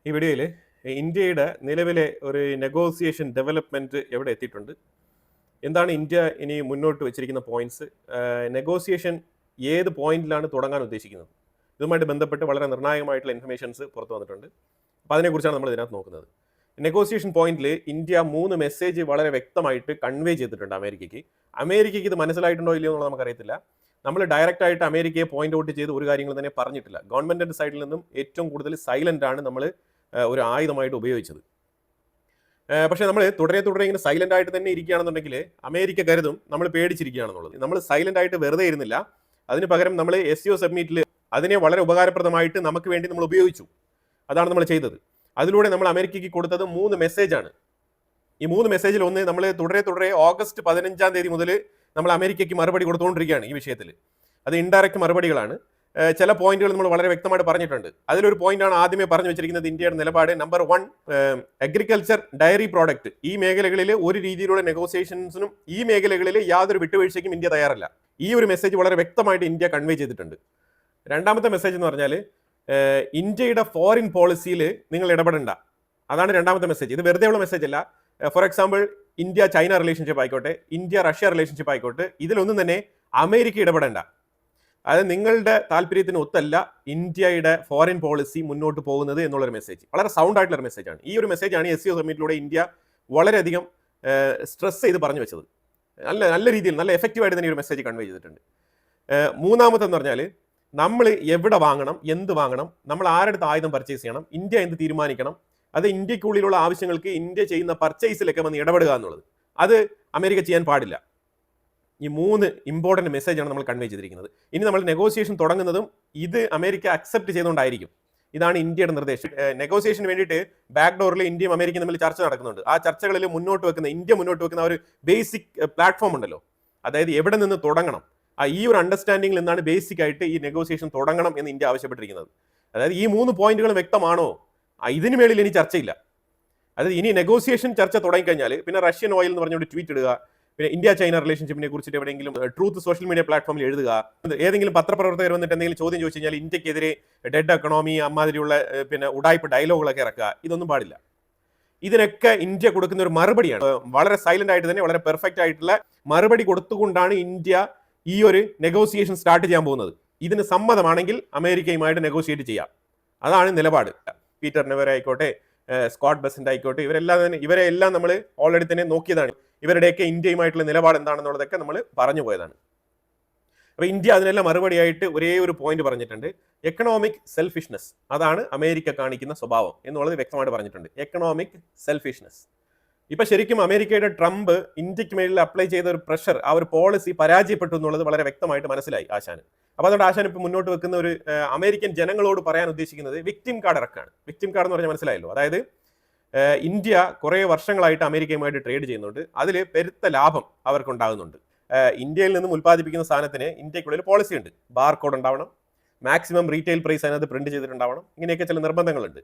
ഈ വീഡിയോയിൽ ഇന്ത്യയുടെ നിലവിലെ ഒരു നെഗോസിയേഷൻ ഡെവലപ്മെൻറ്റ് എവിടെ എത്തിയിട്ടുണ്ട്, എന്താണ് ഇന്ത്യ ഇനി മുന്നോട്ട് വെച്ചിരിക്കുന്ന പോയിന്റ്സ്, നെഗോസിയേഷൻ ഏത് പോയിന്റിലാണ് തുടങ്ങാൻ ഉദ്ദേശിക്കുന്നത്, ഇതുമായിട്ട് ബന്ധപ്പെട്ട് വളരെ നിർണായകമായിട്ടുള്ള ഇൻഫർമേഷൻസ് പുറത്തു വന്നിട്ടുണ്ട്. അപ്പോൾ അതിനെക്കുറിച്ചാണ് നമ്മൾ ഇതിനകത്ത് നോക്കുന്നത്. നെഗോസിയേഷൻ പോയിന്റിൽ ഇന്ത്യ 3 മെസ്സേജ് വളരെ വ്യക്തമായിട്ട് കൺവേ ചെയ്തിട്ടുണ്ട് അമേരിക്കയ്ക്ക് ഇത് മനസ്സിലായിട്ടുണ്ടോ ഇല്ലയോ എന്നുള്ളത് നമുക്കറിയത്തില്ല. നമ്മൾ ഡയറക്റ്റ് ആയിട്ട് അമേരിക്കയെ പോയിന്റ് ഔട്ട് ചെയ്ത് ഒരു കാര്യങ്ങൾ തന്നെ പറഞ്ഞിട്ടില്ല. ഗവൺമെന്റിന്റെ സൈഡിൽ നിന്നും ഏറ്റവും കൂടുതൽ സൈലന്റ് ആണ് നമ്മൾ ഒരു ആയുധമായിട്ട് ഉപയോഗിച്ചത്. പക്ഷേ നമ്മൾ തുടരെ ഇങ്ങനെ സൈലന്റ് ആയിട്ട് തന്നെ ഇരിക്കുകയാണെന്നുണ്ടെങ്കിൽ അമേരിക്ക കരുതും നമ്മൾ പേടിച്ചിരിക്കുകയാണെന്നുള്ളത്. നമ്മൾ സൈലന്റ് ആയിട്ട് വെറുതെ ഇരുന്നില്ല. അതിന് പകരം നമ്മൾ SCO സബ്മിറ്റിൽ അതിനെ വളരെ ഉപകാരപ്രദമായിട്ട് നമുക്ക് വേണ്ടി നമ്മൾ ഉപയോഗിച്ചു. അതാണ് നമ്മൾ ചെയ്തത്. അതിലൂടെ നമ്മൾ അമേരിക്കയ്ക്ക് കൊടുത്തത് 3 മെസ്സേജാണ്. ഈ 3 മെസ്സേജിൽ ഒന്ന്, നമ്മൾ തുടരെ ഓഗസ്റ്റ് 15-ാം തീയതി മുതൽ നമ്മൾ അമേരിക്കയ്ക്ക് മറുപടി കൊടുത്തുകൊണ്ടിരിക്കുകയാണ് ഈ വിഷയത്തിൽ. അത് ഇൻഡയറക്റ്റ് മറുപടികളാണ്. ചില പോയിന്റുകൾ നമ്മൾ വളരെ വ്യക്തമായിട്ട് പറഞ്ഞിട്ടുണ്ട്. അതിലൊരു പോയിന്റാണ് ആദ്യമേ പറഞ്ഞു വെച്ചിരിക്കുന്നത്. ഇന്ത്യയുടെ നിലപാട് നമ്പർ 1, അഗ്രികൾച്ചർ, ഡയറി പ്രോഡക്റ്റ്, ഈ മേഖലകളിൽ ഒരു രീതിയിലുള്ള നെഗോസിയേഷൻസിനും ഈ മേഖലകളിൽ യാതൊരു വിട്ടുവീഴ്ചയ്ക്കും ഇന്ത്യ തയ്യാറല്ല. ഈ ഒരു മെസ്സേജ് വളരെ വ്യക്തമായിട്ട് ഇന്ത്യ കൺവേ ചെയ്തിട്ടുണ്ട്. രണ്ടാമത്തെ മെസ്സേജ് എന്ന് പറഞ്ഞാൽ ഇന്ത്യയുടെ ഫോറിൻ പോളിസിയിൽ നിങ്ങൾ ഇടപെടേണ്ട, അതാണ് രണ്ടാമത്തെ മെസ്സേജ്. ഇത് വെറുതെ ഉള്ള മെസ്സേജ് അല്ല. For example, India China relationship ആയിക്കോട്ടെ, ഇന്ത്യ റഷ്യ റിലേഷൻഷിപ്പ് ആയിക്കോട്ടെ, ഇതിലൊന്നും തന്നെ അമേരിക്ക ഇടപെടേണ്ട. അതായത് നിങ്ങളുടെ താല്പര്യത്തിന് ഒത്തല്ല ഇന്ത്യയുടെ ഫോറിൻ പോളിസി മുന്നോട്ട് പോകുന്നത് എന്നുള്ളൊരു മെസ്സേജ്, വളരെ സൗണ്ട് ആയിട്ടുള്ള മെസ്സേജാണ്. ഈ ഒരു മെസ്സേജാണ് SCO സമ്മിറ്റിലൂടെ ഇന്ത്യ വളരെയധികം സ്ട്രെസ് ചെയ്ത് പറഞ്ഞു വെച്ചത്. നല്ല രീതിയിൽ നല്ല എഫക്റ്റീവായിട്ട് തന്നെ ഈ ഒരു മെസ്സേജ് കൺവേ ചെയ്തിട്ടുണ്ട്. മൂന്നാമത്തെന്ന് പറഞ്ഞാൽ, നമ്മൾ എവിടെ വാങ്ങണം, എന്ത് വാങ്ങണം, നമ്മൾ ആരുടെ ആയുധം പർച്ചേസ് ചെയ്യണം, ഇന്ത്യ എന്ത് തീരുമാനിക്കണം, അത് ഇന്ത്യക്കുള്ളിലുള്ള ആവശ്യങ്ങൾക്ക് ഇന്ത്യ ചെയ്യുന്ന പർച്ചേസിലൊക്കെ വന്ന് ഇടപെടുക എന്നുള്ളത്, അത് അമേരിക്ക ചെയ്യാൻ പാടില്ല. ഈ 3 ഇമ്പോർട്ടൻറ്റ് മെസ്സേജാണ് നമ്മൾ കൺവേ ചെയ്തിരിക്കുന്നത്. ഇനി നമ്മൾ നെഗോസിയേഷൻ തുടങ്ങുന്നതും ഇത് അമേരിക്ക അക്സെപ്റ്റ് ചെയ്തുകൊണ്ടായിരിക്കും. ഇതാണ് ഇന്ത്യയുടെ നിർദ്ദേശം. നെഗോസിയേഷന് വേണ്ടിയിട്ട് ബാക്ക് ഡോറിൽ ഇന്ത്യയും അമേരിക്കയും തമ്മിൽ ചർച്ച നടക്കുന്നുണ്ട്. ആ ചർച്ചകളിൽ ഇന്ത്യ മുന്നോട്ട് വെക്കുന്ന ഒരു ബേസിക് പ്ലാറ്റ്ഫോം ഉണ്ടല്ലോ, അതായത് എവിടെ നിന്ന് തുടങ്ങണം, ഈ ഒരു അണ്ടർസ്റ്റാൻഡിങ്ങിൽ നിന്നാണ് ബേസിക് ആയിട്ട് ഈ നെഗോസിയേഷൻ തുടങ്ങണം എന്ന് ഇന്ത്യ ആവശ്യപ്പെട്ടിരിക്കുന്നത്. അതായത് ഈ 3 പോയിന്റുകളും വ്യക്തമാണോ, ഇതിന് മേളിൽ ഇനി ചർച്ചയില്ല. അതായത് ഇനി നെഗോസിയേഷൻ ചർച്ച തുടങ്ങിക്കഴിഞ്ഞാൽ പിന്നെ റഷ്യൻ ഓയിൽ എന്ന് പറഞ്ഞൊരു ട്വീറ്റ് ഇടുക, പിന്നെ ഇന്ത്യ ചൈന റിലേഷൻഷിപ്പിനെ കുറിച്ചിട്ട് എവിടെയെങ്കിലും ട്രൂത്ത് സോഷ്യൽ മീഡിയ പ്ലാറ്റ്ഫോമിൽ എഴുതുക, ഏതെങ്കിലും പത്രപ്രവർത്തകർ വന്നിട്ട് എന്തെങ്കിലും ചോദ്യം ചോദിച്ചു കഴിഞ്ഞാൽ ഇന്ത്യക്കെതിരെ ഡെഡ് എക്കണോമി അമ്മാതിരിയുള്ള പിന്നെ ഉടായ്പ ഡയലോഗുകളൊക്കെ ഇറക്കുക, ഇതൊന്നും പാടില്ല. ഇതിനൊക്കെ ഇന്ത്യ കൊടുക്കുന്ന ഒരു മറുപടിയാണ്. വളരെ സൈലന്റ് ആയിട്ട് തന്നെ വളരെ പെർഫെക്റ്റ് ആയിട്ടുള്ള മറുപടി കൊടുത്തുകൊണ്ടാണ് ഇന്ത്യ ഈ ഒരു നെഗോസിയേഷൻ സ്റ്റാർട്ട് ചെയ്യാൻ പോകുന്നത്. ഇതിന് സമ്മതമാണെങ്കിൽ അമേരിക്കയുമായിട്ട് നെഗോഷിയേറ്റ് ചെയ്യാം, അതാണ് നിലപാട്. പീറ്റർ നെവർ ആയിക്കോട്ടെ, സ്കോട്ട് ബെസന്റ് ആയിക്കോട്ടെ, ഇവരെ എല്ലാം നമ്മൾ ഓൾറെഡി തന്നെ നോക്കിയതാണ്. ഇവരുടെയൊക്കെ ഇന്ത്യയുമായിട്ടുള്ള നിലപാട് എന്താണെന്നുള്ളതൊക്കെ നമ്മൾ പറഞ്ഞു പോയതാണ്. അപ്പോൾ ഇന്ത്യ അതിനെല്ലാം മറുപടിയായിട്ട് ഒരേ ഒരു പോയിന്റ് പറഞ്ഞിട്ടുണ്ട്, എക്കണോമിക് സെൽഫിഷ്നെസ്. അതാണ് അമേരിക്ക കാണിക്കുന്ന സ്വഭാവം എന്നുള്ളത് വ്യക്തമായിട്ട് പറഞ്ഞിട്ടുണ്ട്, എക്കണോമിക് സെൽഫിഷ്നെസ്. ഇപ്പൊ ശരിക്കും അമേരിക്കയുടെ ട്രംപ് ഇന്ത്യക്ക് മേലിൽ അപ്ലൈ ചെയ്ത ഒരു പ്രഷർ, ആ ഒരു പോളിസി പരാജയപ്പെട്ടു എന്നുള്ളത് വളരെ വ്യക്തമായിട്ട് മനസ്സിലായി ആശാന്. അപ്പോൾ അതുകൊണ്ട് ആശാൻ ഇപ്പൊ മുന്നോട്ട് വെക്കുന്ന ഒരു അമേരിക്കൻ ജനങ്ങളോട് പറയാൻ ഉദ്ദേശിക്കുന്നത് വിക്ടിം കാർഡ് ഇറക്കാണ്. വിക്ടിം കാർഡ് എന്ന് പറഞ്ഞാൽ മനസ്സിലായല്ലോ, അതായത് ഇന്ത്യ കുറേ വർഷങ്ങളായിട്ട് അമേരിക്കയുമായിട്ട് ട്രേഡ് ചെയ്യുന്നുണ്ട്, അതിൽ പെരുത്ത ലാഭം അവർക്കുണ്ടാകുന്നുണ്ട്. ഇന്ത്യയിൽ നിന്നും ഉൽപ്പാദിപ്പിക്കുന്ന സാധനത്തിന് ഇന്ത്യക്കുള്ളിൽ പോളിസി ഉണ്ട്, ബാർകോഡ് ഉണ്ടാവണം, മാക്സിമം റീറ്റെയിൽ പ്രൈസ് അതിനകത്ത് പ്രിന്റ് ചെയ്തിട്ടുണ്ടാവണം, ഇങ്ങനെയൊക്കെ ചില നിർബന്ധങ്ങളുണ്ട്.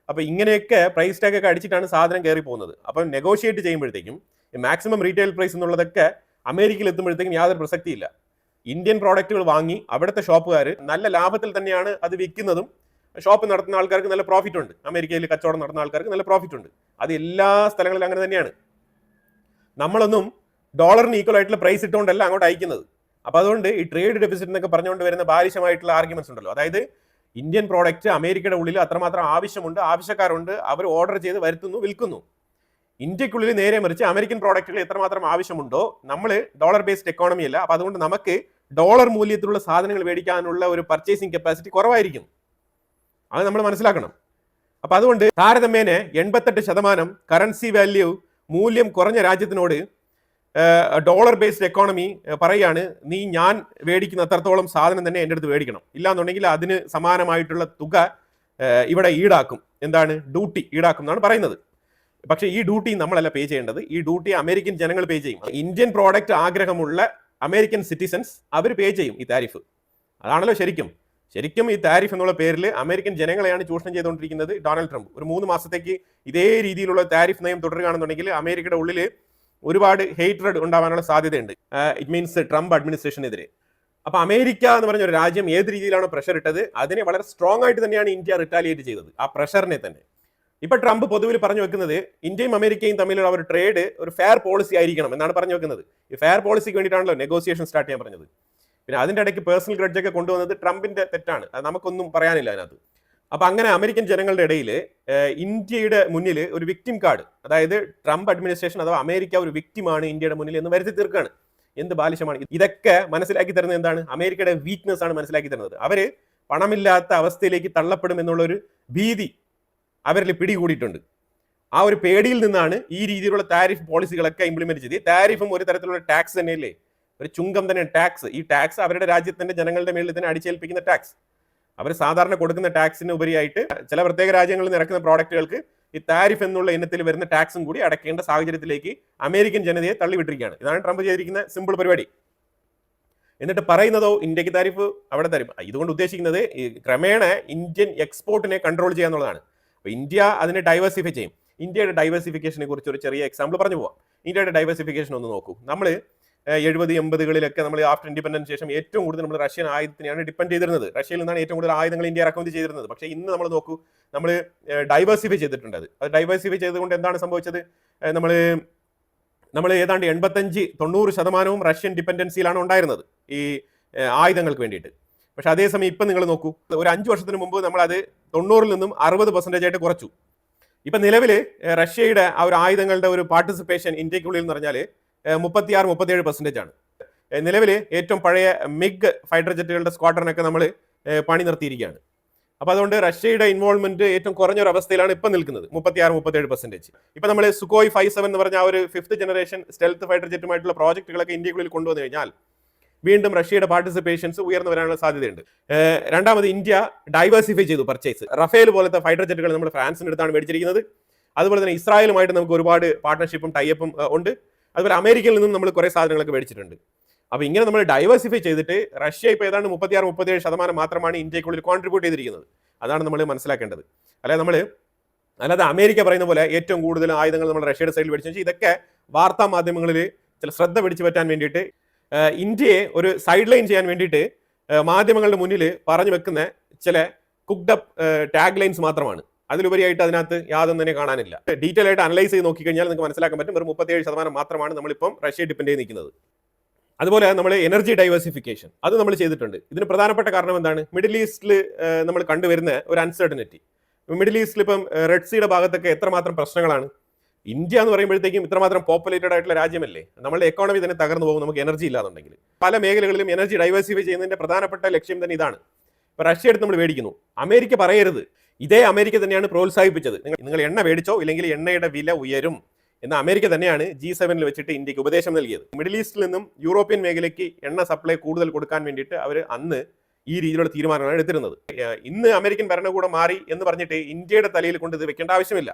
അപ്പോൾ ഇങ്ങനെയൊക്കെ പ്രൈസ് ടാഗ് ഒക്കെ അടിച്ചിട്ടാണ് സാധനം കയറി പോകുന്നത്. അപ്പം നെഗോഷിയേറ്റ് ചെയ്യുമ്പോഴത്തേക്കും മാക്സിമം റീറ്റെയിൽ പ്രൈസ് എന്നുള്ളതൊക്കെ അമേരിക്കയിൽ എത്തുമ്പോഴത്തേക്കും യാതൊരു പ്രസക്തിയില്ല. ഇന്ത്യൻ പ്രോഡക്റ്റുകൾ വാങ്ങി അവിടുത്തെ ഷോപ്പുകാർ നല്ല ലാഭത്തിൽ തന്നെയാണ് അത് വിൽക്കുന്നതും, ഷോപ്പ് നടത്തുന്ന ആൾക്കാർക്ക് നല്ല പ്രോഫിറ്റ് ഉണ്ട്, അമേരിക്കയിൽ കച്ചവടം നടത്തുന്ന ആൾക്കാർക്ക് നല്ല പ്രോഫിറ്റ് ഉണ്ട്. അത് എല്ലാ സ്ഥലങ്ങളിലും അങ്ങനെ തന്നെയാണ്. നമ്മളൊന്നും ഡോളറിന് ഈക്വൽ ആയിട്ടുള്ള പ്രൈസ് ഇട്ടുകൊണ്ടല്ല അങ്ങോട്ട് അയക്കുന്നത്. അപ്പോൾ അതുകൊണ്ട് ഈ ട്രേഡ് ഡെഫിസിറ്റ് എന്നൊക്കെ പറഞ്ഞുകൊണ്ട് വരുന്ന ബാലിശമായിട്ടുള്ള ആർഗ്യുമെന്റ്സ് ഉണ്ടല്ലോ, അതായത് ഇന്ത്യൻ പ്രോഡക്റ്റ് അമേരിക്കയുടെ ഉള്ളിൽ അത്രമാത്രം ആവശ്യമുണ്ട്, ആവശ്യക്കാരുണ്ട്, അവർ ഓർഡർ ചെയ്ത് വരുത്തുന്നു, വിൽക്കുന്നു. ഇന്ത്യക്കുള്ളിൽ നേരെ മറിച്ച് അമേരിക്കൻ പ്രോഡക്റ്റുകൾ എത്രമാത്രം ആവശ്യമുണ്ടോ, നമ്മൾ ഡോളർ ബേസ്ഡ് എക്കോണമി അല്ല, അപ്പോൾ അതുകൊണ്ട് നമുക്ക് ഡോളർ മൂല്യത്തിലുള്ള സാധനങ്ങൾ മേടിക്കാനുള്ള ഒരു പർച്ചേസിംഗ് കപ്പാസിറ്റി കുറവായിരിക്കും. അത് നമ്മൾ മനസ്സിലാക്കണം. അപ്പൊ അതുകൊണ്ട് താരതമ്യേന 88% കറൻസി വാല്യൂ മൂല്യം കുറഞ്ഞ രാജ്യത്തിനോട് ഡോളർ ബേസ്ഡ് എക്കോണമി പറയാണ്, ഞാൻ മേടിക്കുന്ന അത്രത്തോളം സാധനം തന്നെ എൻ്റെ അടുത്ത് മേടിക്കണം, ഇല്ലാന്നുണ്ടെങ്കിൽ അതിന് സമാനമായിട്ടുള്ള തുക ഇവിടെ ഈടാക്കും, എന്താണ് ഡ്യൂട്ടി ഈടാക്കും എന്നാണ് പറയുന്നത്. പക്ഷേ ഈ ഡ്യൂട്ടി നമ്മളല്ല പേ ചെയ്യേണ്ടത്, ഈ ഡ്യൂട്ടി അമേരിക്കൻ ജനങ്ങൾ പേ ചെയ്യും. ഇന്ത്യൻ പ്രോഡക്റ്റ് ആഗ്രഹമുള്ള അമേരിക്കൻ സിറ്റിസൺസ് അവർ പേ ചെയ്യും ഈ താരിഫ്. അതാണല്ലോ ശരിക്കും ഈ താരിഫ് എന്നുള്ള പേരിൽ അമേരിക്കൻ ജനങ്ങളെയാണ് ചൂഷണം ചെയ്തുകൊണ്ടിരിക്കുന്നത് ഡൊണാൾഡ് ട്രംപ്. ഒരു 3 മാസത്തേക്ക് ഇതേ രീതിയിലുള്ള താരിഫ് നയം തുടരുകയാണെന്നുണ്ടെങ്കിൽ അമേരിക്കയുടെ ഉള്ളിൽ ഒരുപാട് ഹേറ്റ്രഡ് ഉണ്ടാവാനുള്ള സാധ്യതയുണ്ട്. ഇറ്റ് മീൻസ് ട്രംപ് അഡ്മിനിസ്ട്രേഷനെതിരെ. അപ്പോൾ അമേരിക്ക എന്ന് പറഞ്ഞ ഒരു രാജ്യം ഏത് രീതിയിലാണ് പ്രഷർ ഇട്ടത്, അതിനെ വളരെ സ്ട്രോങ് ആയിട്ട് തന്നെയാണ് ഇന്ത്യ റിറ്റാലിയേറ്റ് ചെയ്തത്, ആ പ്രഷറിനെ തന്നെ. ഇപ്പൊ ട്രംപ് പൊതുവിൽ പറഞ്ഞു വെക്കുന്നത് ഇന്ത്യയും അമേരിക്കയും തമ്മിലുള്ള ഒരു ട്രേഡ് ഒരു ഫെയർ പോളിസി ആയിരിക്കണം എന്നാണ് പറഞ്ഞു വെക്കുന്നത്. ഈ ഫെയർ പോളിസിക്ക് വേണ്ടിയിട്ടാണല്ലോ നെഗോസിയേഷൻ സ്റ്റാർട്ട് ചെയ്യാൻ പറഞ്ഞത്. പിന്നെ അതിന്റെ ഇടയ്ക്ക് പേഴ്സണൽ ഗ്രഡ്ജ് ഒക്കെ കൊണ്ടുവന്നത് ട്രംപിന്റെ തെറ്റാണ്, അത് നമുക്കൊന്നും പറയാനില്ല അതിനകത്ത്. അപ്പൊ അങ്ങനെ അമേരിക്കൻ ജനങ്ങളുടെ ഇടയിൽ ഇന്ത്യയുടെ മുന്നിൽ ഒരു വിക്ടിം കാർഡ്, അതായത് ട്രംപ് അഡ്മിനിസ്ട്രേഷൻ അഥവാ അമേരിക്ക ഒരു വിക്ടിമാണ് ഇന്ത്യയുടെ മുന്നിൽ എന്ന് വരുത്തി തീർക്കുകയാണ്. എന്ത് ബാലിശമാണ് ഇതൊക്കെ മനസ്സിലാക്കി തരുന്നത് എന്താണ്? അമേരിക്കയുടെ വീക്ക്നെസ് ആണ് മനസ്സിലാക്കി തരുന്നത്. അവര് പണമില്ലാത്ത അവസ്ഥയിലേക്ക് തള്ളപ്പെടും എന്നുള്ളൊരു ഭീതി അവരിൽ പിടികൂടിയിട്ടുണ്ട്. ആ ഒരു പേടിയിൽ നിന്നാണ് ഈ രീതിയിലുള്ള താരിഫ് പോളിസികളൊക്കെ ഇംപ്ലിമെന്റ് ചെയ്ത്. താരിഫും ഒരു തരത്തിലുള്ള ടാക്സ് തന്നെയല്ലേ, ഒരു ചുങ്കം തന്നെ ടാക്സ്. ഈ ടാക്സ് അവരുടെ രാജ്യത്തിന്റെ ജനങ്ങളുടെ മേളിൽ തന്നെ അടിച്ചേൽപ്പിക്കുന്ന ടാക്സ്. അവർ സാധാരണ കൊടുക്കുന്ന ടാക്സിന് ഉപരിയായിട്ട് ചില പ്രത്യേക രാജ്യങ്ങളിൽ നിന്ന് ഇറക്കുന്ന പ്രോഡക്റ്റുകൾക്ക് ഈ താരിഫ് എന്നുള്ള ഇനത്തിൽ വരുന്ന ടാക്സും കൂടി അടയ്ക്കേണ്ട സാഹചര്യത്തിലേക്ക് അമേരിക്കൻ ജനതയെ തള്ളിവിട്ടിരിക്കുകയാണ്. ഇതാണ് ട്രംപ് ചെയ്തിരിക്കുന്ന സിമ്പിൾ പരിപാടി. എന്നിട്ട് പറയുന്നതോ ഇന്ത്യക്ക് താരിഫ് അവിടെ തരും. ഇതുകൊണ്ട് ഉദ്ദേശിക്കുന്നത് ക്രമേണ ഇന്ത്യൻ എക്സ്പോർട്ടിനെ കൺട്രോൾ ചെയ്യുക എന്നുള്ളതാണ്. അപ്പോൾ ഇന്ത്യ അതിനെ ഡൈവേഴ്സിഫൈ ചെയ്യും. ഇന്ത്യയുടെ ഡൈവേഴ്സിഫിക്കേഷനെ കുറിച്ച് ഒരു ചെറിയ എക്സാമ്പിൾ പറഞ്ഞു പോവാം. ഇന്ത്യയുടെ ഡൈവേഴ്സിഫിക്കേഷൻ ഒന്ന് നോക്കൂ. നമ്മൾ 70-80കളിലൊക്കെ നമ്മൾ ആഫ്റ്റർ ഇൻഡിപെൻഡൻസ് ശേഷം ഏറ്റവും കൂടുതൽ നമ്മൾ റഷ്യൻ ആയുധത്തിനെയാണ് ഡിപ്പെൻഡ് ചെയ്തിരുന്നത്. റഷ്യയിൽ നിന്നാണ് ഏറ്റവും കൂടുതൽ ആയുധങ്ങൾ ഇന്ത്യ ഇറക്കുമതി ചെയ്തിരുന്നത്. പക്ഷേ ഇന്ന് നമ്മൾ നോക്കൂ, നമ്മൾ ഡൈവേഴ്സിഫൈ ചെയ്തിട്ടുണ്ട്. അത് ഡൈവേഴ്സിഫൈ ചെയ്തുകൊണ്ട് എന്താണ് സംഭവിച്ചത്? നമ്മൾ ഏതാണ്ട് 85-90% റഷ്യൻ ഡിപ്പെൻഡൻസിയിലാണ് ഉണ്ടായിരുന്നത് ഈ ആയുധങ്ങൾക്ക് വേണ്ടിയിട്ട്. പക്ഷെ അതേസമയം ഇപ്പം നിങ്ങൾ നോക്കൂ, ഒരു 5 വർഷത്തിന് മുമ്പ് നമ്മൾ അത് 90-ൽ നിന്നും 60% ആയിട്ട് കുറച്ചു. ഇപ്പം നിലവിൽ റഷ്യയുടെ ആ ഒരു ആയുധങ്ങളുടെ ഒരു പാർട്ടിസിപ്പേഷൻ ഇന്ത്യക്കുള്ളിൽ എന്ന് പറഞ്ഞാൽ 36-37% ആണ്. നിലവിൽ ഏറ്റവും പഴയ മിഗ് ഫൈറ്റർ ജെറ്റുകളുടെ സ്ക്വാഡ്രനൊക്കെ നമ്മൾ പണി നിർത്തിയിരിക്കുകയാണ്. അപ്പോൾ അതുകൊണ്ട് റഷ്യയുടെ ഇൻവോൾവ്മെന്റ് ഏറ്റവും കുറഞ്ഞൊരു അവസ്ഥയിലാണ് ഇപ്പം നിൽക്കുന്നത്, 36-37%. ഇപ്പം നമ്മൾ സുഖോയ് 57 എന്ന് പറഞ്ഞ ആ ഒരു 5th ജനറേഷൻ സ്റ്റെൽത്ത് ഫൈറ്റർ ജെറ്റുമായിട്ടുള്ള പ്രോജക്റ്റുകളൊക്കെ ഇന്ത്യക്കുള്ളിൽ കൊണ്ടുവന്നു കഴിഞ്ഞാൽ വീണ്ടും റഷ്യയുടെ പാർട്ടിസിപ്പേഷൻസ് ഉയർന്നു വരാനുള്ള സാധ്യതയുണ്ട്. രണ്ടാമത് ഇന്ത്യ ഡൈവേഴ്സിഫൈ ചെയ്തു പർച്ചേസ്. റഫേൽ പോലത്തെ ഫൈറ്റർ ജെറ്റുകൾ നമ്മൾ ഫ്രാൻസിന്റെ അടുത്താണ് മേടിച്ചിരിക്കുന്നത്. അതുപോലെ തന്നെ ഇസ്രായേലുമായിട്ട് നമുക്ക് ഒരുപാട് പാർട്ട്ണർഷിപ്പും ടൈപ്പും ഉണ്ട്. അതുപോലെ അമേരിക്കയിൽ നിന്നും നമ്മൾ കുറേ സാധനങ്ങളൊക്കെ മേടിച്ചിട്ടുണ്ട്. അപ്പോൾ ഇങ്ങനെ നമ്മൾ ഡൈവേഴ്സിഫൈ ചെയ്തിട്ട് റഷ്യ ഇപ്പോൾ ഏതാണ്ട് 36-37% മാത്രമാണ് ഇന്ത്യക്കുള്ളിൽ കോൺട്രിബ്യൂട്ട് ചെയ്തിരിക്കുന്നത്. അതാണ് നമ്മൾ മനസ്സിലാക്കേണ്ടത്. അല്ലാതെ അമേരിക്ക പറയുന്ന പോലെ ഏറ്റവും കൂടുതൽ ആയുധങ്ങൾ നമ്മൾ റഷ്യയുടെ സൈഡിൽ മേടിച്ചു. ഇതൊക്കെ വാർത്താ മാധ്യമങ്ങളിൽ ചില ശ്രദ്ധ പിടിച്ചു പറ്റാൻ വേണ്ടിയിട്ട് ഇന്ത്യയെ ഒരു സൈഡ് ലൈൻ ചെയ്യാൻ വേണ്ടിയിട്ട് മാധ്യമങ്ങളുടെ മുന്നിൽ പറഞ്ഞു വെക്കുന്ന ചില കുക്ഡ് അപ്പ് ടാഗ് ലൈൻസ് മാത്രമാണ്. അതിലുപരിയായിട്ട് അതിനകത്ത് യാതൊന്നും തന്നെ കാണാനില്ല. ഡീറ്റെയിൽ ആയിട്ട് അനലൈസ് ചെയ്ത് നോക്കിക്കഴിഞ്ഞാൽ നിങ്ങൾക്ക് മനസ്സിലാക്കാൻ പറ്റും, വെറും 37% മാത്രമാണ് നമ്മളിപ്പം റഷ്യയെ ഡിപ്പെൻഡ് ചെയ്ത് നിൽക്കുന്നത്. അതുപോലെ നമ്മൾ എനർജി ഡൈവേഴ്സിഫിക്കേഷൻ അത് നമ്മൾ ചെയ്തിട്ടുണ്ട്. ഇതിന് പ്രധാനപ്പെട്ട കാരണം എന്താണ്? മിഡിൽ ഈസ്റ്റിൽ നമ്മൾ കണ്ടുവരുന്ന ഒരു അൺസർട്ടനിറ്റി. മിഡിൽ ഈസ്റ്റിൽ ഇപ്പം റെഡ് സീയുടെ ഭാഗത്തൊക്കെ എത്രമാത്രം പ്രശ്നങ്ങളാണ്. ഇന്ത്യ എന്ന് പറയുമ്പോഴത്തേക്കും ഇത്രമാത്രം പോപ്പുലേറ്റഡ് ആയിട്ടുള്ള രാജ്യമല്ലേ, നമ്മളുടെ എക്കോണമി തന്നെ തകർന്നു പോകും നമുക്ക് എനർജി ഇല്ലാന്നുണ്ടെങ്കിൽ. പല മേഖലകളിലും എനർജി ഡൈവേഴ്സിഫൈ ചെയ്യുന്നതിന്റെ പ്രധാനപ്പെട്ട ലക്ഷ്യം തന്നെ ഇതാണ്. ഇപ്പൊ റഷ്യ എടുത്ത് നമ്മൾ മേടിക്കുന്നു, അമേരിക്ക പറയരുത്, ഇതേ അമേരിക്ക തന്നെയാണ് പ്രോത്സാഹിപ്പിച്ചത്, നിങ്ങൾ എണ്ണ മേടിച്ചോ ഇല്ലെങ്കിൽ എണ്ണയുടെ വില ഉയരും എന്ന് അമേരിക്ക തന്നെയാണ് G7 വെച്ചിട്ട് ഇന്ത്യക്ക് ഉപദേശം നൽകിയത്. മിഡിൽ ഈസ്റ്റിൽ നിന്നും യൂറോപ്യൻ മേഖലയ്ക്ക് എണ്ണ സപ്ലൈ കൂടുതൽ കൊടുക്കാൻ വേണ്ടിയിട്ട് അവർ അന്ന് ഈ രീതിയിലുള്ള തീരുമാനമാണ് എടുത്തിരുന്നത്. ഇന്ന് അമേരിക്കൻ ഭരണകൂടം മാറി എന്ന് പറഞ്ഞിട്ട് ഇന്ത്യയുടെ തലയിൽ കൊണ്ട് ഇത് വെക്കേണ്ട ആവശ്യമില്ല.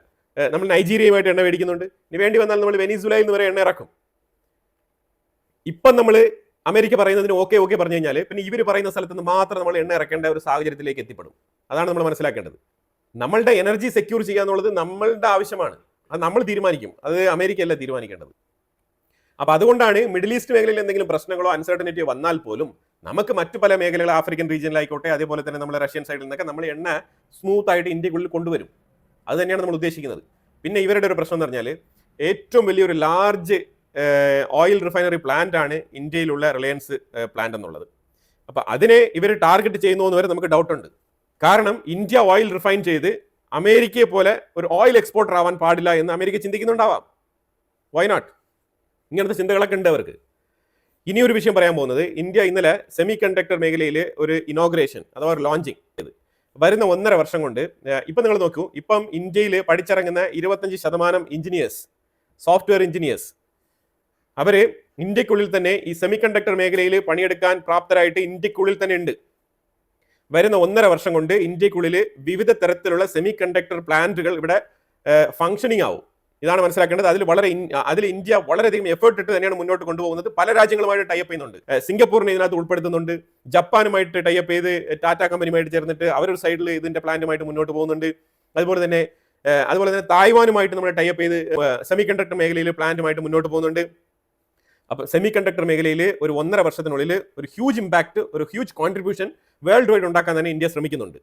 നമ്മൾ നൈജീരിയയുമായിട്ട് എണ്ണ മേടിക്കുന്നുണ്ട്, ഇനി വേണ്ടി വന്നാൽ നമ്മൾ വെനിസുലയിൽ നിന്ന് വരെ എണ്ണ ഇറക്കും. ഇപ്പം നമ്മൾ അമേരിക്ക പറയുന്നതിന് ഓക്കെ പറഞ്ഞു കഴിഞ്ഞാൽ പിന്നെ ഇവർ പറയുന്ന സ്ഥലത്ത് നിന്ന് മാത്രം നമ്മൾ എണ്ണ ഇറക്കേണ്ട ഒരു സാഹചര്യത്തിലേക്ക് എത്തിപ്പെടും. അതാണ് നമ്മൾ മനസ്സിലാക്കേണ്ടത്. നമ്മളുടെ എനർജി സെക്യൂർ ചെയ്യുക എന്നുള്ളത് നമ്മളുടെ ആവശ്യമാണ്, അത് നമ്മൾ തീരുമാനിക്കും, അത് അമേരിക്കയല്ല തീരുമാനിക്കേണ്ടത്. അപ്പോൾ അതുകൊണ്ടാണ് മിഡിൽ ഈസ്റ്റ് മേഖലയിൽ എന്തെങ്കിലും പ്രശ്നങ്ങളോ അൺസർട്ടനിറ്റിയോ വന്നാൽ പോലും നമുക്ക് മറ്റു പല മേഖലകൾ ആഫ്രിക്കൻ റീജിയനിലായിക്കോട്ടെ അതേപോലെ തന്നെ നമ്മൾ റഷ്യൻ സൈഡിൽ നിന്നൊക്കെ നമ്മൾ എണ്ണ സ്മൂത്ത് ആയിട്ട് ഇന്ത്യക്കുള്ളിൽ കൊണ്ടുവരും. അത് തന്നെയാണ് നമ്മൾ ഉദ്ദേശിക്കുന്നത്. പിന്നെ ഇവരുടെ ഒരു പ്രശ്നം എന്ന് പറഞ്ഞാൽ ഏറ്റവും വലിയൊരു ലാർജ് ഓയിൽ റിഫൈനറി പ്ലാന്റ് ആണ് ഇന്ത്യയിലുള്ള റിലയൻസ് പ്ലാന്റ് എന്നുള്ളത്. അപ്പോൾ അതിനെ ഇവർ ടാർഗറ്റ് ചെയ്യുന്നു എന്ന് വരെ നമുക്ക് ഡൗട്ടുണ്ട്. കാരണം ഇന്ത്യ ഓയിൽ റിഫൈൻ ചെയ്ത് അമേരിക്കയെ പോലെ ഒരു ഓയിൽ എക്സ്പോർട്ടർ ആവാൻ പാടില്ല എന്ന് അമേരിക്ക ചിന്തിക്കുന്നുണ്ടാവാം. Why not? ഇങ്ങനത്തെ ചിന്തകളൊക്കെ ഉണ്ട് അവർക്ക്. ഇനിയൊരു വിഷയം പറയാൻ പോകുന്നത്, ഇന്ത്യ ഇന്നലെ സെമി കണ്ടക്ടർ മേഖലയിൽ ഒരു ഇനോഗ്രേഷൻ അഥവാ ഒരു ലോഞ്ചിങ് ചെയ്ത് വരുന്ന 1.5 വർഷം കൊണ്ട് ഇപ്പം നിങ്ങൾ നോക്കൂ, ഇപ്പം ഇന്ത്യയിൽ പഠിച്ചിറങ്ങുന്ന 25% എഞ്ചിനീയേഴ്സ്, സോഫ്റ്റ്വെയർ എഞ്ചിനീയേഴ്സ്, അവർ ഇന്ത്യക്കുള്ളിൽ തന്നെ ഈ സെമി കണ്ടക്ടർ മേഖലയിൽ പണിയെടുക്കാൻ പ്രാപ്തരായിട്ട് ഇന്ത്യക്കുള്ളിൽ തന്നെ ഉണ്ട്. വരുന്ന 1.5 വർഷം കൊണ്ട് ഇന്ത്യക്കുള്ളിൽ വിവിധ തരത്തിലുള്ള സെമി കണ്ടക്ടർ പ്ലാന്റുകൾ ഇവിടെ ഫംഗ്ഷനിങ് ആവും. ഇതാണ് മനസ്സിലാക്കേണ്ടത്. അതിൽ ഇന്ത്യ വളരെയധികം എഫേർട്ട് ഇട്ട് തന്നെയാണ് മുന്നോട്ട് കൊണ്ടുപോകുന്നത്. പല രാജ്യങ്ങളുമായിട്ട് ടൈപ്പ് ചെയ്യുന്നുണ്ട്. സിംഗപ്പൂരിനെ ഇതിനകത്ത് ഉൾപ്പെടുത്തുന്നുണ്ട്, ജപ്പാനുമായിട്ട് ടൈപ്പ് ചെയ്ത് ടാറ്റ കമ്പനിയുമായിട്ട് ചേർന്നിട്ട് അവരൊരു സൈഡിൽ ഇതിന്റെ പ്ലാന്റുമായിട്ട് മുന്നോട്ട് പോകുന്നുണ്ട്. അതുപോലെ തന്നെ തായ്വാനുമായിട്ട് നമ്മൾ ടൈപ്പ് ചെയ്ത് സെമി കണ്ടക്ടർ മേഖലയിൽ പ്ലാന്റുമായിട്ട് മുന്നോട്ട് പോകുന്നുണ്ട്. അപ്പോൾ സെമി കണ്ടക്ടർ മേഖലയിൽ ഒരു 1.5 വർഷത്തിനുള്ളിൽ ഒരു ഹ്യൂജ് ഇമ്പാക്ട്, ഒരു ഹ്യൂജ് കോൺട്രിബ്യൂഷൻ വേൾഡ് വൈഡ് ഉണ്ടാക്കാൻ തന്നെ ഇന്ത്യ ശ്രമിക്കുന്നുണ്ട്.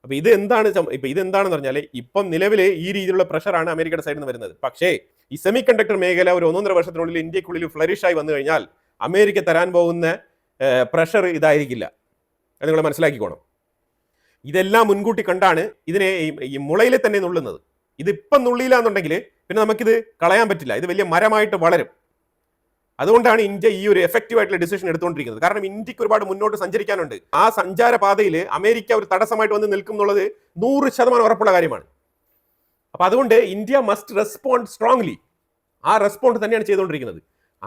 അപ്പോൾ ഇതെന്താണെന്ന് പറഞ്ഞാൽ ഇപ്പം നിലവിൽ ഈ രീതിയിലുള്ള പ്രഷറാണ് അമേരിക്കയുടെ സൈഡിൽ നിന്ന് വരുന്നത്. പക്ഷേ ഈ സെമി കണ്ടക്ടർ മേഖല ഒരു 1.5 വർഷത്തിനുള്ളിൽ ഇന്ത്യക്കുള്ളിൽ ഫ്ലറിഷായി വന്നു കഴിഞ്ഞാൽ അമേരിക്ക തരാൻ പോകുന്ന പ്രഷർ ഇതായിരിക്കില്ല. അത് നിങ്ങൾ മനസ്സിലാക്കിക്കോണം. ഇതെല്ലാം മുൻകൂട്ടി കണ്ടാണ് ഇതിനെ ഈ മുളയിൽ തന്നെ നുള്ളുന്നത്. ഇതിപ്പം നുള്ളിയില്ല എന്നുണ്ടെങ്കിൽ പിന്നെ നമുക്കിത് കളയാൻ പറ്റില്ല. ഇത് വലിയ മരമായിട്ട് വളരും. അതുകൊണ്ടാണ് ഇന്ത്യ ഈ ഒരു എഫക്റ്റീവ് ആയിട്ടുള്ള ഡിസിഷൻ എടുത്തുകൊണ്ടിരിക്കുന്നത്. കാരണം ഇന്ത്യക്ക് ഒരുപാട് മുന്നോട്ട് സഞ്ചരിക്കാനുണ്ട്. ആ സഞ്ചാരപാതയിൽ അമേരിക്ക ഒരു തടസ്സമായിട്ട് വന്ന് നിൽക്കും എന്നുള്ളത് 100% ഉറപ്പുള്ള കാര്യമാണ്. അപ്പൊ അതുകൊണ്ട് ഇന്ത്യ മസ്റ്റ് റെസ്പോണ്ട് സ്ട്രോങ്ലി. ആ റെസ്പോണ്ട് തന്നെയാണ് ചെയ്തുകൊണ്ടിരിക്കുന്നത്.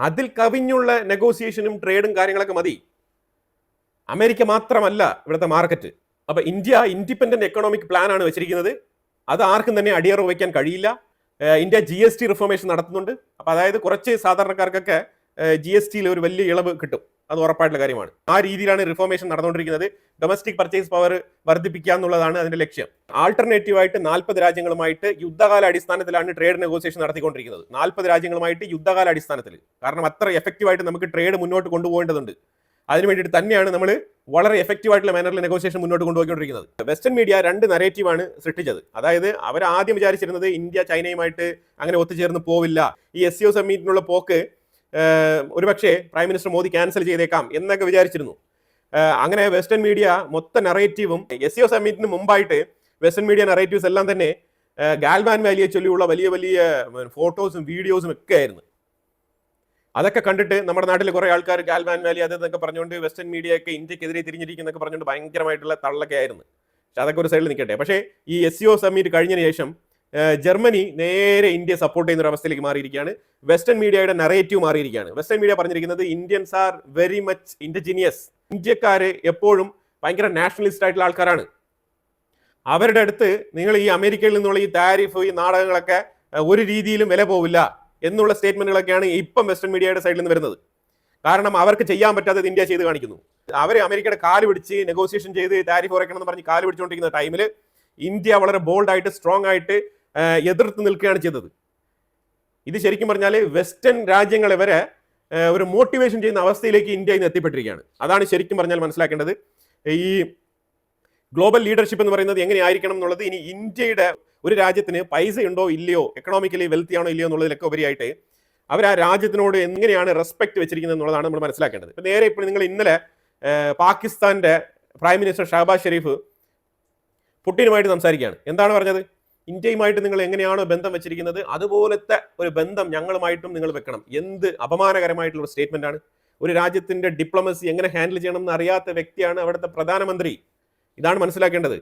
അതിൽ കവിഞ്ഞുള്ള നെഗോസിയേഷനും ട്രേഡും കാര്യങ്ങളൊക്കെ മതി. അമേരിക്ക മാത്രമല്ല ഇവിടുത്തെ മാർക്കറ്റ്. അപ്പൊ ഇന്ത്യ ഇൻഡിപെൻഡന്റ് എക്കണോമിക് പ്ലാൻ ആണ് വെച്ചിരിക്കുന്നത്. അത് ആർക്കും തന്നെ അടിയറവ് വയ്ക്കാൻ കഴിയില്ല. ഇന്ത്യ GST റിഫോർമേഷൻ നടത്തുന്നുണ്ട്. അപ്പൊ അതായത് കുറച്ച് സാധാരണക്കാർക്കൊക്കെ GSTയിൽ ഒരു വലിയ ഇളവ് കിട്ടും. അത് ഉറപ്പായിട്ടുള്ള കാര്യമാണ്. ആ രീതിയിലാണ് റിഫോർമേഷൻ നടന്നുകൊണ്ടിരിക്കുന്നത്. ഡൊമസ്റ്റിക് പർച്ചേസ് പവർ വർദ്ധിപ്പിക്കുക എന്നുള്ളതാണ് അതിന്റെ ലക്ഷ്യം. ആൾട്ടർനേറ്റീവായിട്ട് 40 രാജ്യങ്ങളുമായിട്ട് യുദ്ധകാല അടിസ്ഥാനത്തിലാണ് ട്രേഡ് നെഗോസിയേഷൻ നടത്തിക്കൊണ്ടിരിക്കുന്നത്. 40 രാജ്യങ്ങളുമായിട്ട് യുദ്ധകാല അടിസ്ഥാനത്തിൽ. കാരണം അത്ര എഫക്റ്റീവായിട്ട് നമുക്ക് ട്രേഡ് മുന്നോട്ട് കൊണ്ടുപോകേണ്ടതുണ്ട്. അതിനു വേണ്ടിയിട്ട് തന്നെയാണ് നമ്മൾ വളരെ എഫക്റ്റീവ് ആയിട്ടുള്ള മാനറിൽ നെഗോസിയേഷൻ മുന്നോട്ട് കൊണ്ടുപോയിക്കൊണ്ടിരിക്കുന്നത്. വെസ്റ്റേൺ മീഡിയ 2 നരേറ്റീവാണ് സൃഷ്ടിച്ചത്. അതായത് അവർ ആദ്യം വിചാരിച്ചിരുന്നത് ഇന്ത്യ ചൈനയുമായിട്ട് അങ്ങനെ ഒത്തുചേർന്ന് പോവില്ല, ഈ SCO സമ്മിറ്റിനുള്ള പോക്ക് ഒരുപക്ഷെ പ്രൈം മിനിസ്റ്റർ മോദി ക്യാൻസൽ ചെയ്തേക്കാം എന്നൊക്കെ വിചാരിച്ചിരുന്നു. അങ്ങനെ വെസ്റ്റേൺ മീഡിയ മൊത്തം നറേറ്റീവും SCO സമ്മിറ്റിന് മുമ്പായിട്ട് വെസ്റ്റേൺ മീഡിയ നറേറ്റീവ്സ് എല്ലാം തന്നെ ഗാൽവാൻ വാലിയെ ചൊല്ലിയുള്ള വലിയ വലിയ ഫോട്ടോസും വീഡിയോസും ഒക്കെ ആയിരുന്നു. അതൊക്കെ കണ്ടിട്ട് നമ്മുടെ നാട്ടിൽ കുറെ ആൾക്കാർ ഗാൽവാൻ വാലി അതെന്നൊക്കെ പറഞ്ഞുകൊണ്ട് വെസ്റ്റേൺ മീഡിയ ഒക്കെ ഇന്ത്യക്കെതിരെ തിരിഞ്ഞിരിക്കുന്നൊക്കെ പറഞ്ഞുകൊണ്ട് ഭയങ്കരമായിട്ടുള്ള തള്ളൊക്കെ ആയിരുന്നു. പക്ഷെ അതൊക്കെ ഒരു സൈഡിൽ നിൽക്കട്ടെ. പക്ഷേ ഈ SCO സമ്മിറ്റ് കഴിഞ്ഞതിന് ശേഷം ജർമ്മനി നേരെ ഇന്ത്യ സപ്പോർട്ട് ചെയ്യുന്ന ഒരു അവസ്ഥയിലേക്ക് മാറിയിരിക്കുകയാണ്. വെസ്റ്റേൺ മീഡിയയുടെ നറേറ്റീവ് മാറിയിരിക്കുകയാണ്. വെസ്റ്റേൺ മീഡിയ പറഞ്ഞിരിക്കുന്നത് Indians are very much indigenous. ഇന്ത്യക്കാര് എപ്പോഴും ഭയങ്കര നാഷണലിസ്റ്റ് ആയിട്ടുള്ള ആൾക്കാരാണ്. അവരുടെ അടുത്ത് നിങ്ങൾ ഈ അമേരിക്കയിൽ നിന്നുള്ള ഈ താരിഫ് ഈ നാടകങ്ങളൊക്കെ ഒരു രീതിയിലും വില പോവില്ല എന്നുള്ള സ്റ്റേറ്റ്മെന്റുകളൊക്കെയാണ് ഇപ്പം വെസ്റ്റേൺ മീഡിയയുടെ സൈഡിൽ നിന്ന് വരുന്നത്. കാരണം അവർക്ക് ചെയ്യാൻ പറ്റാത്തത് ഇന്ത്യ ചെയ്ത് കാണിക്കുന്നു. അവർ അമേരിക്കയുടെ കാല് പിടിച്ച് നെഗോസിയേഷൻ ചെയ്ത് താരിഫ് കുറയ്ക്കണം എന്ന് പറഞ്ഞ് കാല് പിടിച്ചുകൊണ്ടിരിക്കുന്ന ടൈമിൽ ഇന്ത്യ വളരെ ബോൾഡായിട്ട് സ്ട്രോങ് ആയിട്ട് എതിർത്ത് നിൽക്കുകയാണ് ചെയ്തത്. ഇത് ശരിക്കും പറഞ്ഞാൽ വെസ്റ്റേൺ രാജ്യങ്ങളെ വരെ ഒരു മോട്ടിവേഷൻ ചെയ്യുന്ന അവസ്ഥയിലേക്ക് ഇന്ത്യ ഇന്ന് എത്തിപ്പെട്ടിരിക്കുകയാണ്. അതാണ് ശരിക്കും പറഞ്ഞാൽ മനസ്സിലാക്കേണ്ടത്. ഈ ഗ്ലോബൽ ലീഡർഷിപ്പ് എന്ന് പറയുന്നത് എങ്ങനെയായിരിക്കണം എന്നുള്ളത് ഇനി ഇന്ത്യയുടെ ഒരു രാജ്യത്തിന് പൈസ ഉണ്ടോ ഇല്ലയോ, എക്കണോമിക്കലി വെൽത്തി ആണോ ഇല്ലയോ എന്നുള്ളതിലൊക്കെ ഉപരിയായിട്ട് അവർ ആ രാജ്യത്തിനോട് എങ്ങനെയാണ് റെസ്പെക്ട് വെച്ചിരിക്കുന്നത് എന്നുള്ളതാണ് നമ്മൾ മനസ്സിലാക്കേണ്ടത്. ഇപ്പം നേരെ ഇപ്പോൾ നിങ്ങൾ ഇന്നലെ പാകിസ്ഥാന്റെ പ്രൈം മിനിസ്റ്റർ ഷഹബാസ് ഷെരീഫ് പുടിനുമായിട്ട് സംസാരിക്കുകയാണ്. എന്താണ് പറഞ്ഞത്? ഇന്ത്യയുമായിട്ട് നിങ്ങൾ എങ്ങനെയാണോ ബന്ധം വെച്ചിരിക്കുന്നത് അതുപോലത്തെ ഒരു ബന്ധം ഞങ്ങളുമായിട്ടും നിങ്ങൾ വെക്കണം. എന്ത് അപമാനകരമായിട്ടുള്ള ഒരു സ്റ്റേറ്റ്മെന്റ് ആണ്. ഒരു രാജ്യത്തിന്റെ ഡിപ്ലോമസി എങ്ങനെ ഹാൻഡിൽ ചെയ്യണം എന്ന് അറിയാത്ത വ്യക്തിയാണ് അവിടുത്തെ പ്രധാനമന്ത്രി. ഇതാണ് മനസ്സിലാക്കേണ്ടത്.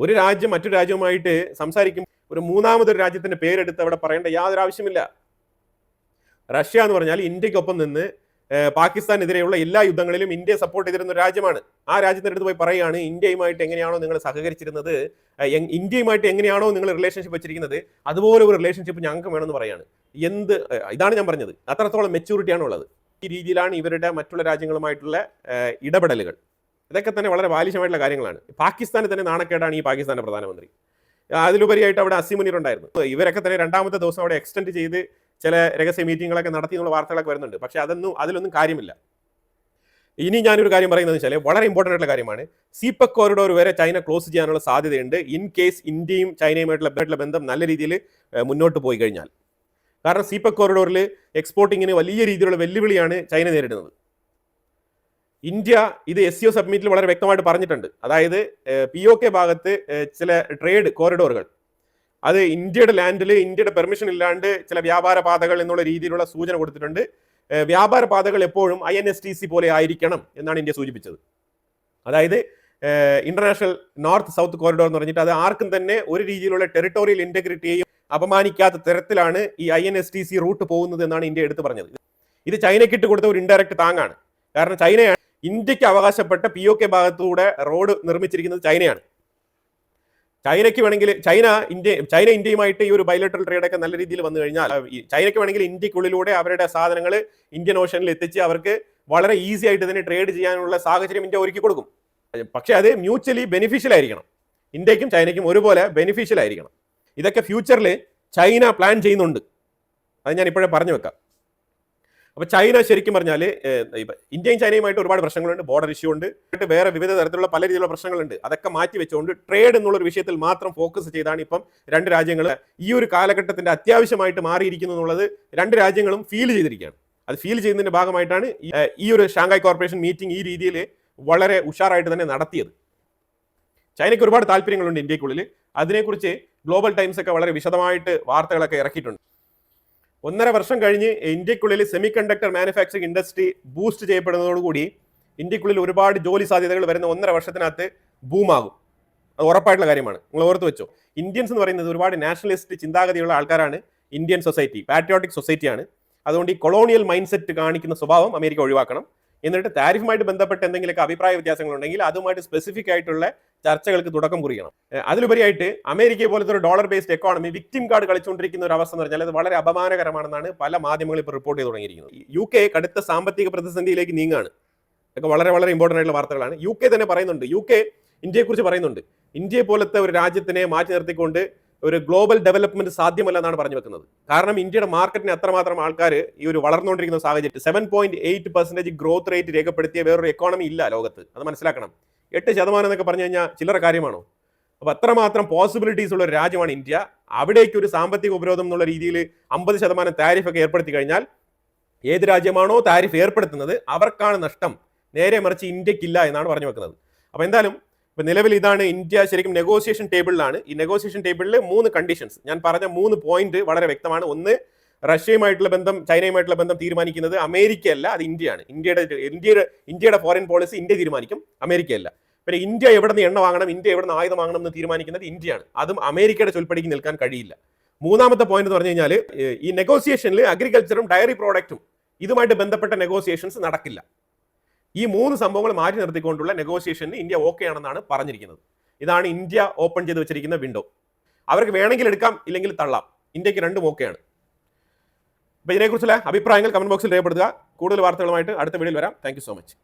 ഒരു രാജ്യം മറ്റൊരു രാജ്യവുമായിട്ട് സംസാരിക്കും ഒരു മൂന്നാമതൊരു രാജ്യത്തിന്റെ പേരെടുത്ത് അവിടെ പറയേണ്ട യാതൊരു ആവശ്യമില്ല. റഷ്യ എന്ന് പറഞ്ഞാൽ ഇന്ത്യക്കൊപ്പം നിന്ന് പാകിസ്ഥാനെതിരെയുള്ള എല്ലാ യുദ്ധങ്ങളിലും ഇന്ത്യയെ സപ്പോർട്ട് ചെയ്തിരുന്ന ഒരു രാജ്യമാണ്. ആ രാജ്യത്തിൻ്റെ അടുത്ത് പോയി പറയുകയാണ് ഇന്ത്യയുമായിട്ട് എങ്ങനെയാണോ നിങ്ങൾ സഹകരിച്ചിരുന്നത്, ഇന്ത്യയുമായിട്ട് എങ്ങനെയാണോ നിങ്ങൾ റിലേഷൻഷിപ്പ് വെച്ചിരിക്കുന്നത് അതുപോലെ ഒരു റിലേഷൻഷിപ്പ് ഞങ്ങൾക്ക് വേണമെന്ന് പറയാണ്. ഇതാണ് ഞാൻ പറഞ്ഞത്. അത്രത്തോളം മെച്യൂരിറ്റിയാണ് ഉള്ളത്. ഈ രീതിയിലാണ് ഇവരുടെ മറ്റുള്ള രാജ്യങ്ങളുമായിട്ടുള്ള ഇടപെടലുകൾ. ഇതൊക്കെ തന്നെ വളരെ ബാലിശമായിട്ടുള്ള കാര്യങ്ങളാണ്. പാകിസ്ഥാന് തന്നെ നാണക്കേടാണ് ഈ പാകിസ്ഥാന്റെ പ്രധാനമന്ത്രി. അതിലുപരിയായിട്ട് അവിടെ അസീം മുനീർ ഉണ്ടായിരുന്നു. ഇവരൊക്കെ തന്നെ 2ാമത്തെ ദിവസം അവിടെ എക്സ്റ്റെൻഡ് ചെയ്ത് ചില രഹസ്യ മീറ്റിങ്ങുകളൊക്കെ നടത്തി എന്നുള്ള വാർത്തകളൊക്കെ വരുന്നുണ്ട്. പക്ഷെ അതിലൊന്നും കാര്യമില്ല. ഇനി ഞാനൊരു കാര്യം പറയുന്നത് വെച്ചാൽ വളരെ ഇമ്പോർട്ടൻ്റ് ആയിട്ടുള്ള കാര്യമാണ്. സീപെക് കോറിഡോർ വരെ ചൈന ക്ലോസ് ചെയ്യാനുള്ള സാധ്യതയുണ്ട് ഇൻ കേസ് ഇന്ത്യയും ചൈനയുമായിട്ടുള്ള ബന്ധം നല്ല രീതിയിൽ മുന്നോട്ട് പോയി കഴിഞ്ഞാൽ. കാരണം സീപെക് കോറിഡോറിൽ എക്സ്പോർട്ടിങ്ങിന് വലിയ രീതിയിലുള്ള വെല്ലുവിളിയാണ് ചൈന നേരിടുന്നത്. ഇന്ത്യ ഇത് SCO സബ്മിറ്റിൽ വളരെ വ്യക്തമായിട്ട് പറഞ്ഞിട്ടുണ്ട്. അതായത് POK ഭാഗത്ത് ചില ട്രേഡ് കോറിഡോറുകൾ അത് ഇന്ത്യയുടെ ലാൻഡിൽ ഇന്ത്യയുടെ പെർമിഷൻ ഇല്ലാണ്ട് ചില വ്യാപാര പാതകൾ എന്നുള്ള രീതിയിലുള്ള സൂചന കൊടുത്തിട്ടുണ്ട്. വ്യാപാര പാതകൾ എപ്പോഴും INSTC പോലെ ആയിരിക്കണം എന്നാണ് ഇന്ത്യ സൂചിപ്പിച്ചത്. അതായത് ഇന്റർനാഷണൽ നോർത്ത് സൗത്ത് കോറിഡോർ എന്ന് പറഞ്ഞിട്ട് അത് ആർക്കും തന്നെ ഒരു രീതിയിലുള്ള ടെറിട്ടോറിയൽ ഇന്റഗ്രിറ്റിയെയും അപമാനിക്കാത്ത തരത്തിലാണ് ഈ INSTC റൂട്ട് പോകുന്നത് എന്നാണ് ഇന്ത്യ എടുത്തു പറഞ്ഞത്. ഇത് ചൈനയ്ക്ക് ഇട്ട് കൊടുത്ത ഒരു ഇൻഡയറക്റ്റ് താങ്ങാണ്. കാരണം ചൈനയാണ് ഇന്ത്യക്ക് അവകാശപ്പെട്ട POK ഭാഗത്തൂടെ റോഡ് നിർമ്മിച്ചിരിക്കുന്നത് ചൈനയാണ്. ചൈനയ്ക്ക് വേണമെങ്കിൽ ചൈന ഇന്ത്യയുമായിട്ട് ഈ ഒരു ബൈലേറ്ററൽ ട്രേഡ് ഒക്കെ നല്ല രീതിയിൽ വന്നു കഴിഞ്ഞാൽ ചൈനയ്ക്ക് വേണമെങ്കിൽ ഇന്ത്യക്കുള്ളിലൂടെ അവരുടെ സാധനങ്ങൾ ഇന്ത്യൻ ഓഷനിൽ എത്തിച്ച് അവർക്ക് വളരെ ഈസി ആയിട്ട് തന്നെ ട്രേഡ് ചെയ്യാനുള്ള സാഹചര്യം ഇന്ത്യ ഒരുക്കി കൊടുക്കും. പക്ഷെ അത് മ്യൂച്വലി ബെനിഫിഷ്യൽ ആയിരിക്കണം. ഇന്ത്യക്കും ചൈനയ്ക്കും ഒരുപോലെ ബെനിഫിഷ്യൽ ആയിരിക്കണം. ഇതൊക്കെ ഫ്യൂച്ചറിൽ ചൈന പ്ലാൻ ചെയ്യുന്നുണ്ട്. അത് ഞാൻ ഇപ്പോഴേ പറഞ്ഞു വെക്കാം. അപ്പോൾ ചൈന ശരിക്കും പറഞ്ഞാൽ ഇന്ത്യയും ചൈനയുമായിട്ട് ഒരുപാട് പ്രശ്നങ്ങളുണ്ട്, ബോർഡർ ഇഷ്യൂ ഉണ്ട്, വേറെ വിവിധ തരത്തിലുള്ള പല രീതിയിലുള്ള പ്രശ്നങ്ങളുണ്ട്. അതൊക്കെ മാറ്റി വെച്ചുകൊണ്ട് ട്രേഡ് എന്നുള്ളൊരു വിഷയത്തിൽ മാത്രം ഫോക്കസ് ചെയ്താണ് ഇപ്പം രണ്ട് രാജ്യങ്ങൾ ഈ ഒരു കാലഘട്ടത്തിന്റെ അത്യാവശ്യമായിട്ട് മാറിയിരിക്കുന്നു എന്നുള്ളത് രണ്ട് രാജ്യങ്ങളും ഫീൽ ചെയ്തിരിക്കുകയാണ്. അത് ഫീൽ ചെയ്യുന്നതിന്റെ ഭാഗമായിട്ടാണ് ഈ ഒരു ഷാങ്ഹായ് കോർപ്പറേഷൻ മീറ്റിംഗ് ഈ രീതിയിൽ വളരെ ഉഷാറായിട്ട് തന്നെ നടത്തിയത്. ചൈനയ്ക്ക് ഒരുപാട് താല്പര്യങ്ങളുണ്ട് ഇന്ത്യക്കുള്ളിൽ. അതിനെക്കുറിച്ച് ഗ്ലോബൽ ടൈംസ് ഒക്കെ വളരെ വിശദമായിട്ട് വാർത്തകളൊക്കെ ഇറക്കിയിട്ടുണ്ട്. 1.5 വർഷം കഴിഞ്ഞ് ഇന്ത്യക്കുള്ളിൽ semiconductor manufacturing industry boost ചെയ്യപ്പെടുന്നതോടുകൂടി ഇന്ത്യക്കുള്ളിൽ ഒരുപാട് ജോലി സാധ്യതകൾ വരുന്ന 1.5 വർഷത്തിനകത്ത് ബൂമാകും. അത് ഉറപ്പായിട്ടുള്ള കാര്യമാണ്. നിങ്ങൾ ഓർത്ത് വെച്ചോ. ഇന്ത്യൻസ് എന്ന് പറയുന്നത് ഒരുപാട് നാഷണലിസ്റ്റ് ചിന്താഗതിയുള്ള ആൾക്കാരാണ്. ഇന്ത്യൻ സൊസൈറ്റി പാട്രിയോട്ടിക് സൊസൈറ്റിയാണ്. അതുകൊണ്ട് ഈ കൊളോണിയൽ മൈൻഡ് സെറ്റ് കാണിക്കുന്ന സ്വഭാവം അമേരിക്ക ഒഴിവാക്കണം. എന്നിട്ട് താരിഫുമായിട്ട് ബന്ധപ്പെട്ട് എന്തെങ്കിലുമൊക്കെ അഭിപ്രായ വ്യത്യാസങ്ങൾ ഉണ്ടെങ്കിൽ അതുമായിട്ട് സ്പെസിഫിക് ആയിട്ടുള്ള ചർച്ചകൾക്ക് തുടക്കം കുറിക്കണം. അതിലുപരിയായിട്ട് അമേരിക്കയെ പോലത്തെ ഒരു dollar based economy victim card കളിച്ചുകൊണ്ടിരിക്കുന്ന ഒരു അവസ്ഥ എന്ന് പറഞ്ഞാൽ അത് വളരെ അപമാനകരമാണെന്നാണ് പല മാധ്യമങ്ങളും ഇപ്പോൾ റിപ്പോർട്ട് ചെയ്ത് തുടങ്ങിയിരിക്കുന്നത്. UK കടുത്ത സാമ്പത്തിക പ്രതിസന്ധിയിലേക്ക് നീങ്ങാണ്. ഇതൊക്കെ വളരെ വളരെ ഇമ്പോർട്ടൻ്റ് ആയിട്ടുള്ള വാർത്തകളാണ്. UK തന്നെ പറയുന്നുണ്ട്, UK ഇന്ത്യയെക്കുറിച്ച് പറയുന്നുണ്ട്, ഇന്ത്യയെ പോലത്തെ ഒരു രാജ്യത്തിനെ മാറ്റി നിർത്തിക്കൊണ്ട് ഒരു ഗ്ലോബൽ ഡെവലപ്മെന്റ് സാധ്യമല്ല എന്നാണ് പറഞ്ഞു വെക്കുന്നത്. കാരണം ഇന്ത്യയുടെ മാർക്കറ്റിന് അത്രമാത്രം ആൾക്കാർ ഈ ഒരു വളർന്നുകൊണ്ടിരിക്കുന്ന സാഹചര്യത്തിൽ 7.8% ഗ്രോത്ത് റേറ്റ് രേഖപ്പെടുത്തിയ വേറൊരു എക്കോണമി ഇല്ല ലോകത്ത്. അത് മനസ്സിലാക്കണം. 8% എന്നൊക്കെ പറഞ്ഞു കഴിഞ്ഞാൽ ചില്ലറ കാര്യമാണോ? അപ്പോൾ അത്രമാത്രം പോസിബിലിറ്റീസ് ഉള്ള ഒരു രാജ്യമാണ് ഇന്ത്യ. അവിടേക്ക് ഒരു സാമ്പത്തിക ഉപരോധം എന്നുള്ള രീതിയിൽ 50% താരിഫ് ഒക്കെ ഏർപ്പെടുത്തി കഴിഞ്ഞാൽ ഏത് രാജ്യമാണോ താരിഫ് ഏർപ്പെടുത്തുന്നത് അവർക്കാണ് നഷ്ടം. നേരെ മറിച്ച് ഇന്ത്യക്കില്ല എന്നാണ് പറഞ്ഞു വെക്കുന്നത്. അപ്പോൾ എന്തായാലും ഇപ്പൊ നിലവിൽ ഇതാണ് ഇന്ത്യ ശരിക്കും നെഗോസിയേഷൻ ടേബിളിലാണ്. ഈ നെഗോസിയേഷൻ ടേബിളിൽ 3 കണ്ടീഷൻസ്, ഞാൻ പറഞ്ഞ 3 പോയിന്റ് വളരെ വ്യക്തമാണ്. ഒന്ന്, റഷ്യയുമായിട്ടുള്ള ബന്ധം, ചൈനയുമായിട്ടുള്ള ബന്ധം തീരുമാനിക്കുന്നത് അമേരിക്കയല്ല, അത് ഇന്ത്യയാണ്. ഇന്ത്യയുടെ ഫോറിൻ പോളിസി ഇന്ത്യ തീരുമാനിക്കും, അമേരിക്കയല്ല. പിന്നെ ഇന്ത്യ എവിടെ നിന്ന് എണ്ണ വാങ്ങണം, ഇന്ത്യ എവിടെ നിന്ന് ആയുധം വാങ്ങണം എന്ന് തീരുമാനിക്കുന്നത് ഇന്ത്യയാണ്. അതും അമേരിക്കയുടെ ചൊൽപ്പടിക്ക് നിൽക്കാൻ കഴിയില്ല. മൂന്നാമത്തെ പോയിന്റ് എന്ന് പറഞ്ഞു കഴിഞ്ഞാൽ ഈ നെഗോസിയേഷനിൽ അഗ്രികൾച്ചറും ഡയറി പ്രോഡക്റ്റും ഇതുമായിട്ട് ബന്ധപ്പെട്ട നെഗോസിയേഷൻസ് നടക്കില്ല. ഈ 3 സംഭവങ്ങൾ മാറ്റി നിർത്തിക്കൊണ്ടുള്ള നെഗോസിയേഷന് ഇന്ത്യ ഓക്കെ ആണെന്നാണ് പറഞ്ഞിരിക്കുന്നത്. ഇതാണ് ഇന്ത്യ ഓപ്പൺ ചെയ്ത് വെച്ചിരിക്കുന്ന വിൻഡോ. അവർക്ക് വേണമെങ്കിൽ എടുക്കാം, ഇല്ലെങ്കിൽ തള്ളാം. ഇന്ത്യക്ക് രണ്ടും ഓക്കെയാണ്. അപ്പോൾ ഇതിനെക്കുറിച്ചുള്ള അഭിപ്രായങ്ങൾ കമന്റ് ബോക്സിൽ രേഖപ്പെടുത്തുക. കൂടുതൽ വാർത്തകളുമായിട്ട് അടുത്ത വീഡിയോയിൽ വരാം. Thank you so much.